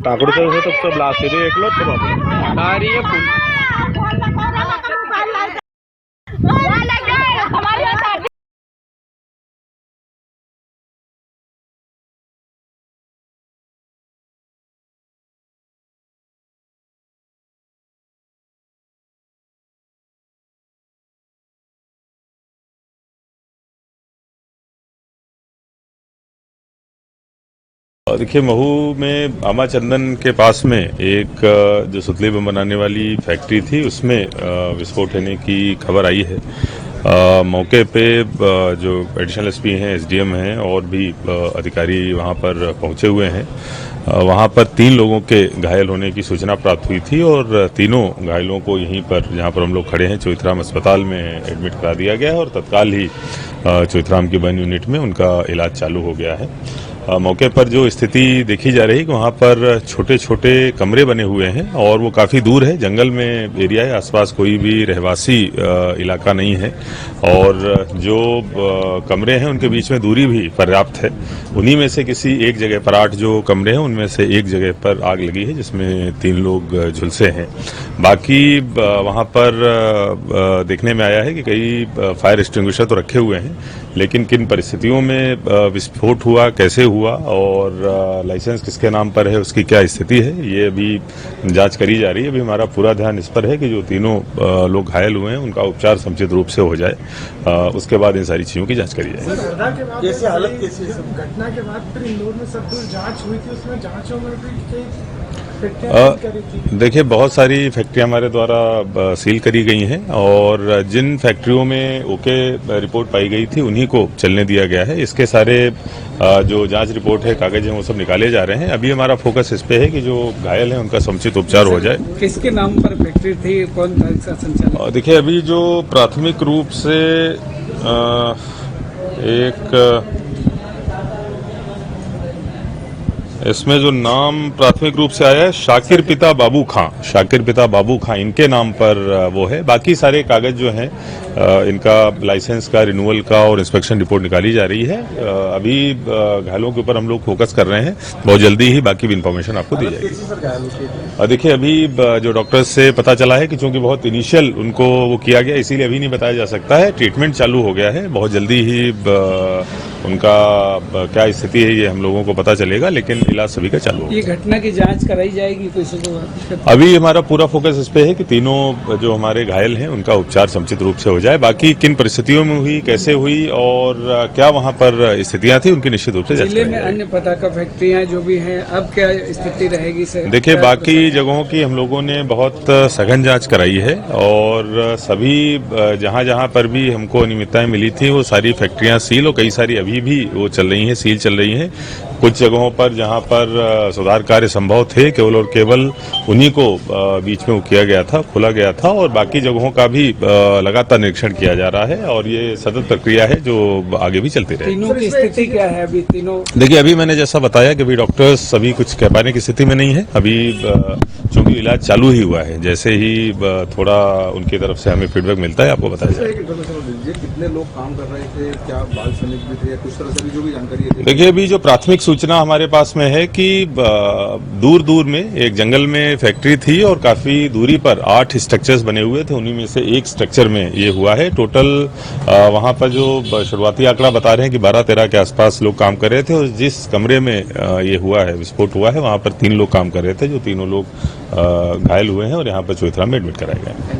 टाकड़ीचं होतं तर ब्लास्ट आहे एकलो तो देखिए, महू में आमा चंदन के पास में एक जो सुतली बम बनाने वाली फैक्ट्री थी उसमें विस्फोट होने की खबर आई है। मौके पे जो एडिशनल एसपी हैं, एसडीएम हैं और भी अधिकारी वहां पर पहुंचे हुए हैं। वहां पर 3 लोगों के घायल होने की सूचना प्राप्त हुई थी और तीनों घायलों को यहीं पर जहां पर हम लोग खड़े हैं चौथराम अस्पताल में एडमिट करा दिया गया है और तत्काल ही चौथराम की बर्न यूनिट में उनका इलाज चालू हो गया है। मौके पर जो स्थिति देखी जा रही है कि वहाँ पर छोटे छोटे कमरे बने हुए हैं और वो काफ़ी दूर है, जंगल में एरिया है, आसपास कोई भी रहवासी इलाका नहीं है और जो कमरे हैं उनके बीच में दूरी भी पर्याप्त है। उन्हीं में से किसी एक जगह पर 8 जो कमरे हैं उनमें से एक जगह पर आग लगी है जिसमें 3 लोग झुलसे हैं। बाकी वहाँ पर देखने में आया है कि कई फायर एक्सटिंग्विशर तो रखे हुए हैं, लेकिन किन परिस्थितियों में विस्फोट हुआ, कैसे हुआ और लाइसेंस किसके नाम पर है, उसकी क्या स्थिति है, ये अभी जांच करी जा रही है। अभी हमारा पूरा ध्यान इस पर है कि जो तीनों लोग घायल हुए हैं उनका उपचार समुचित रूप से हो जाए, उसके बाद इन सारी चीजों की जांच करी जाए। घटना के बाद फिर इंदौर में सब कुछ जांच हुई थी, उसमें जांचों में भी देखिए, बहुत सारी फैक्ट्रियां हमारे द्वारा सील करी गई हैं और जिन फैक्ट्रियों में ओके रिपोर्ट पाई गई थी उन्हीं को चलने दिया गया है। इसके सारे जो जांच रिपोर्ट है, कागज हैं, वो सब निकाले जा रहे हैं। अभी हमारा फोकस इस पे है कि जो घायल हैं उनका समुचित उपचार हो जाए। किसके नाम पर फैक्ट्री थी, कौन था इसका संचालन? देखिए, अभी जो प्राथमिक रूप से एक इसमें जो नाम प्राथमिक रूप से आया है शाकिर पिता बाबू खां, इनके नाम पर वो है। बाकी सारे कागज जो हैं इनका लाइसेंस का, रिन्यूअल का और इंस्पेक्शन रिपोर्ट निकाली जा रही है। अभी घायलों के ऊपर हम लोग फोकस कर रहे हैं, बहुत जल्दी ही बाकी भी इंफॉर्मेशन आपको दी जाएगी। देखिए, अभी जो डॉक्टर्स से पता चला है कि चूंकि बहुत इनिशियल उनको वो किया गया, इसीलिए अभी नहीं बताया जा सकता है। ट्रीटमेंट चालू हो गया है, बहुत जल्दी ही उनका क्या स्थिति है ये हम लोगों को पता चलेगा, लेकिन इलाज सभी का चालू होगा। ये घटना की जांच कराई जाएगी कोई? अभी हमारा पूरा फोकस इस पे है कि तीनों जो हमारे घायल हैं उनका उपचार समुचित रूप से हो जाए। बाकी किन परिस्थितियों में हुई, कैसे हुई और क्या वहां पर स्थितियां थी, उनकी निश्चित रूप से जांच जिले में अन्य पटाखा फैक्ट्रियां जो भी हैं, अब क्या स्थिति रहेगी सर? देखिए, बाकी जगहों की हम लोगों ने बहुत सघन जांच कराई है और सभी जहां जहां पर भी हमको अनियमितताएं मिली थी वो सारी फैक्ट्रियां सील और कई सारी अभी भी वो चल रही हैं, सील चल रही हैं। कुछ जगहों पर जहां पर सुधार कार्य संभव थे, केवल और केवल उन्हीं को बीच में वो किया गया था, खोला गया था और बाकी जगहों का भी लगातार निरीक्षण किया जा रहा है और ये सतत प्रक्रिया है जो आगे भी चलती रहेगी। तीनों की स्थिति क्या है अभी? तीनों देखिए, अभी मैंने जैसा बताया कि अभी डॉक्टर्स सभी कुछ कह पाने की स्थिति में नहीं है। अभी चूंकि इलाज चालू ही हुआ है, जैसे ही थोड़ा उनकी तरफ से हमें फीडबैक मिलता है आपको बताया जाएगा। कितने लोग काम कर रहे थे, क्या बाल श्रमिक भी थे, कुछ तरह से जो भी जानकारी है? देखिए, अभी जो प्राथमिक सूचना हमारे पास में है कि दूर दूर में एक जंगल में फैक्ट्री थी और काफी दूरी पर 8 स्ट्रक्चर्स बने हुए थे, उन्हीं में से एक स्ट्रक्चर में ये हुआ है। टोटल वहां पर जो शुरुआती आंकड़ा बता रहे हैं कि 12-13 के आसपास लोग काम कर रहे थे और जिस कमरे में ये हुआ है, विस्फोट हुआ है, वहां पर 3 लोग काम कर रहे थे, जो तीनों लोग घायल हुए हैं और यहाँ पर चौथराम में एडमिट कराए गए हैं।